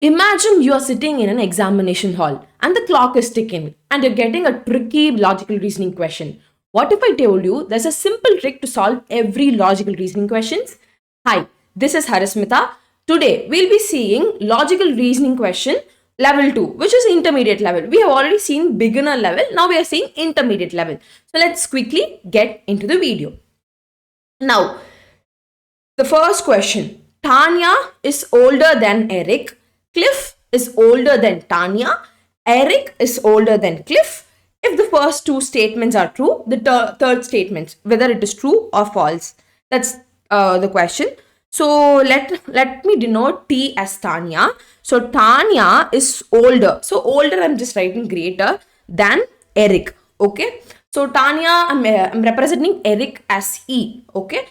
Imagine you are sitting in an examination hall and the clock is ticking and you're getting a tricky logical reasoning question. What if I told you there's a simple trick to solve every logical reasoning questions? Hi, this is Harismita. Today we'll be seeing logical reasoning question level 2, which is intermediate level. We have already seen beginner level. Now we are seeing intermediate level. So let's quickly get into the video. Now, the first question. Tanya is older than Eric. Cliff is older than Tanya. Eric is older than Cliff. If the first two statements are true, the third statement, whether it is true or false. That's the question. So let me denote T as Tanya. So Tanya is older. So older, I'm just writing greater than Eric. Okay. So Tanya, I'm representing Eric as E. Okay.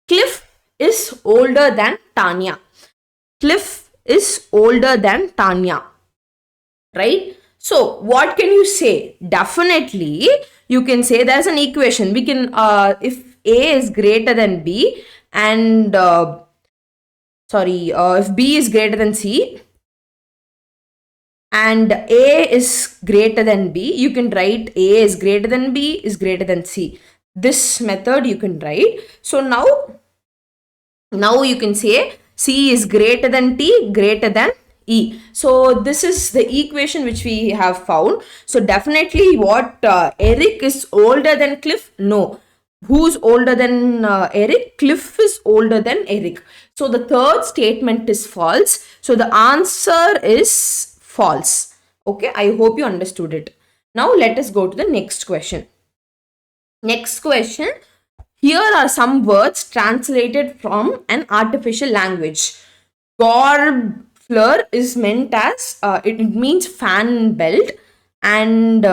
Cliff is older than Tanya. Cliff is older than Tanya. Right? So what can you say? Definitely, you can say there's an equation. We can, if A is greater than B and, if B is greater than C and A is greater than B, you can write A is greater than B is greater than C. This method you can write. So now you can say C is greater than T greater than E. So this is the equation which we have found. So definitely what Eric is older than Cliff? No. Who's older than Eric? Cliff is older than Eric. So the third statement is false. So the answer is false. Okay, I hope you understood it. Now let us go to the next question. Next question. Here are some words translated from an artificial language. Garbler is meant as, it means fan belt, and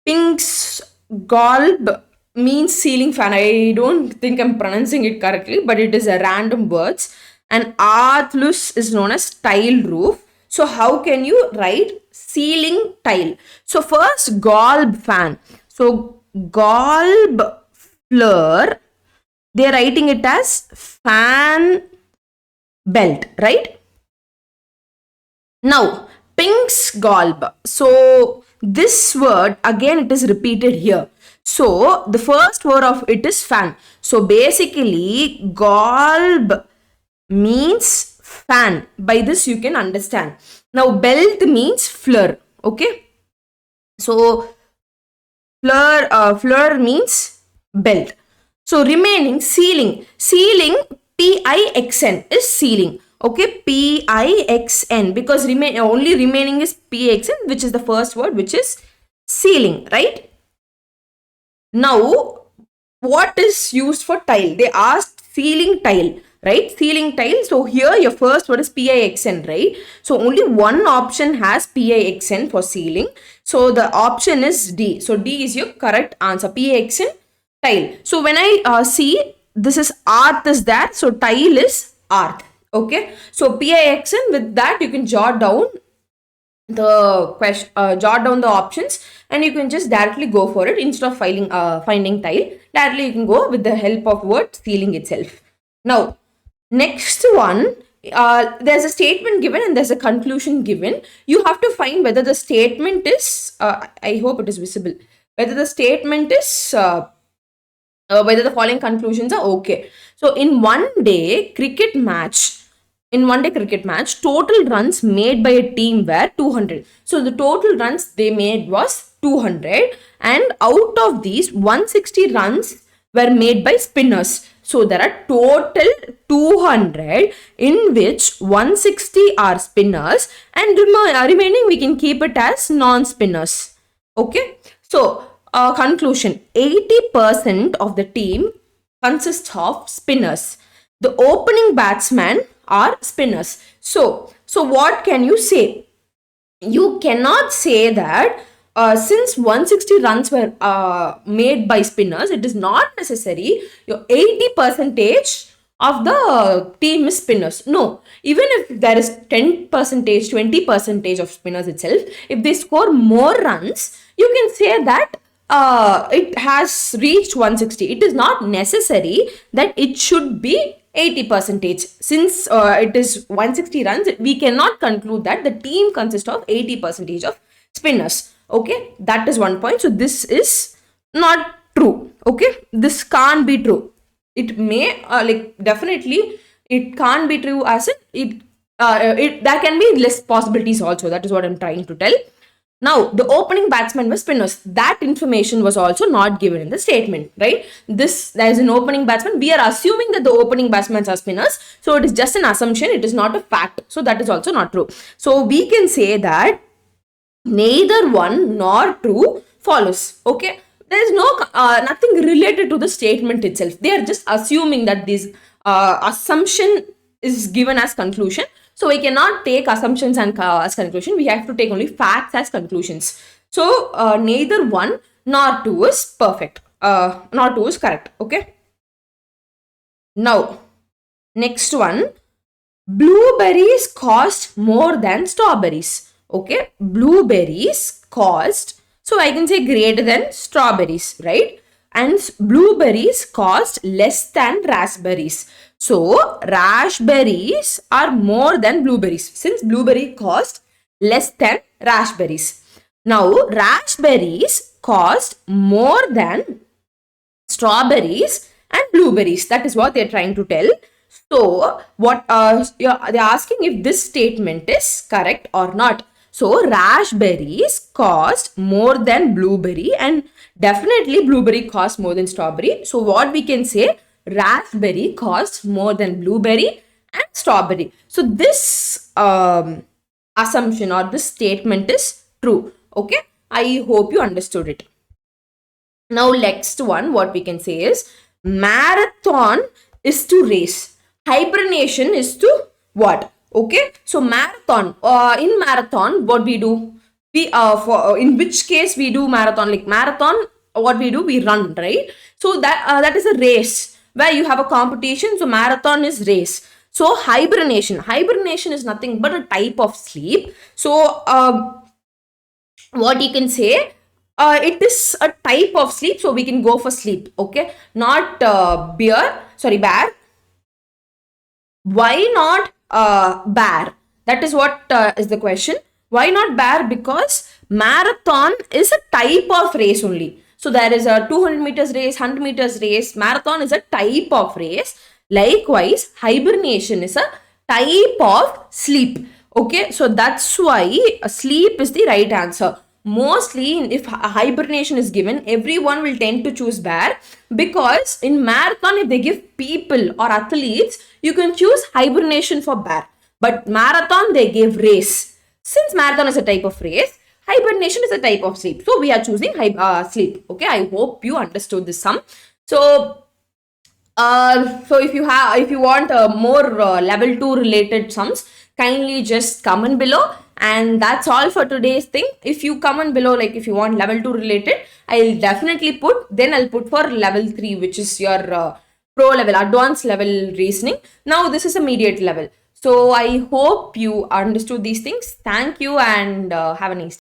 Pink's Galb means ceiling fan. I don't think I'm pronouncing it correctly, but it is a random words. And Arthlus is known as tile roof. So how can you write ceiling tile? So first Galb fan. So Galb Fleur, they're writing it as fan belt, right? Now, Pink's Galb. So, this word, again, it is repeated here. So, the first word of it is fan. So, basically, Galb means fan. By this, you can understand. Now, belt means fleur, okay? So, fleur means belt. So remaining ceiling. Ceiling, P-I-X-N is ceiling. Okay, P-I-X-N, because only remaining is P-I-X-N, which is the first word, which is ceiling, right? Now, what is used for tile? They asked ceiling tile, right? Ceiling tile. So here your first word is P-I-X-N, right? So only one option has P-I-X-N for ceiling. So the option is D. So D is your correct answer. P-I-X-N tile. So when I see this is earth is that, so tile is earth. Okay. So P-I-X-N, with that you can jot down the question, jot down the options, and you can just directly go for it instead of finding tile. Directly you can go with the help of word ceiling itself. Now, next one. There's a statement given and there's a conclusion given. You have to find whether the statement is, I hope it is visible, whether the statement is, whether the following conclusions are okay. So in one day cricket match, total runs made by a team were 200. So the total runs they made was 200, and out of these 160 runs were made by spinners. So there are total 200, in which 160 are spinners, and remaining we can keep it as non-spinners. Okay. So conclusion, 80% of the team consists of spinners. The opening batsmen are spinners. So what can you say? You cannot say that since 160 runs were made by spinners, it is not necessary your 80% of the team is spinners. No, even if there is 10%, 20% of spinners itself, if they score more runs, you can say that it has reached 160. It is not necessary that it should be 80 percentage. Since it is 160 runs, we cannot conclude that the team consists of 80 percentage of spinners. Okay, that is one point. So this is not true. Okay, this can't be true. It may definitely it can't be true, as it there can be less possibilities also. That is what I'm trying to tell. Now, the opening batsman was spinners. That information was also not given in the statement, right? There is an opening batsman. We are assuming that the opening batsmen are spinners. So, it is just an assumption. It is not a fact. So, that is also not true. So, we can say that neither one nor true follows. Okay. There is no nothing related to the statement itself. They are just assuming that this assumption is given as conclusion. So we cannot take assumptions and as conclusion. We have to take only facts as conclusions. So neither one nor two is perfect. Nor two is correct. Okay. Now, next one. Blueberries cost more than strawberries. Okay. Blueberries cost. So I can say greater than strawberries, right? And blueberries cost less than raspberries. So, raspberries are more than blueberries, since blueberry cost less than raspberries. Now, raspberries cost more than strawberries and blueberries. That is what they are trying to tell. So, what they're asking if this statement is correct or not. So, raspberries cost more than blueberry, and definitely blueberry costs more than strawberry. So, what we can say, raspberry costs more than blueberry and strawberry. So, this assumption or this statement is true. Okay, I hope you understood it. Now, next one, what we can say is marathon is to race. Hibernation is to what? Okay, so marathon. In marathon, what we do? We in which case we do marathon? Like marathon, what we do? We run, right? So that is a race where you have a competition. So marathon is race. So hibernation is nothing but a type of sleep. So what you can say, it is a type of sleep, so we can go for sleep. Okay, not bear. Why not bear? That is what is the question. Why not bear? Because marathon is a type of race only. So there is a 200 meters race, 100 meters race. Marathon is a type of race. Likewise, hibernation is a type of sleep. Okay, so that's why sleep is the right answer. Mostly, if hibernation is given, everyone will tend to choose bear, because in marathon, if they give people or athletes, you can choose hibernation for bear. But marathon, they give race. Since marathon is a type of race, hibernation is a type of sleep. So we are choosing sleep. Okay, I hope you understood this sum. So if you want more level 2 related sums, kindly just comment below. And that's all for today's thing. If you comment below, like if you want level 2 related, I'll definitely put. Then I'll put for level 3, which is your pro level, advanced level reasoning. Now this is a mediate level. So I hope you understood these things. Thank you, and have a nice day.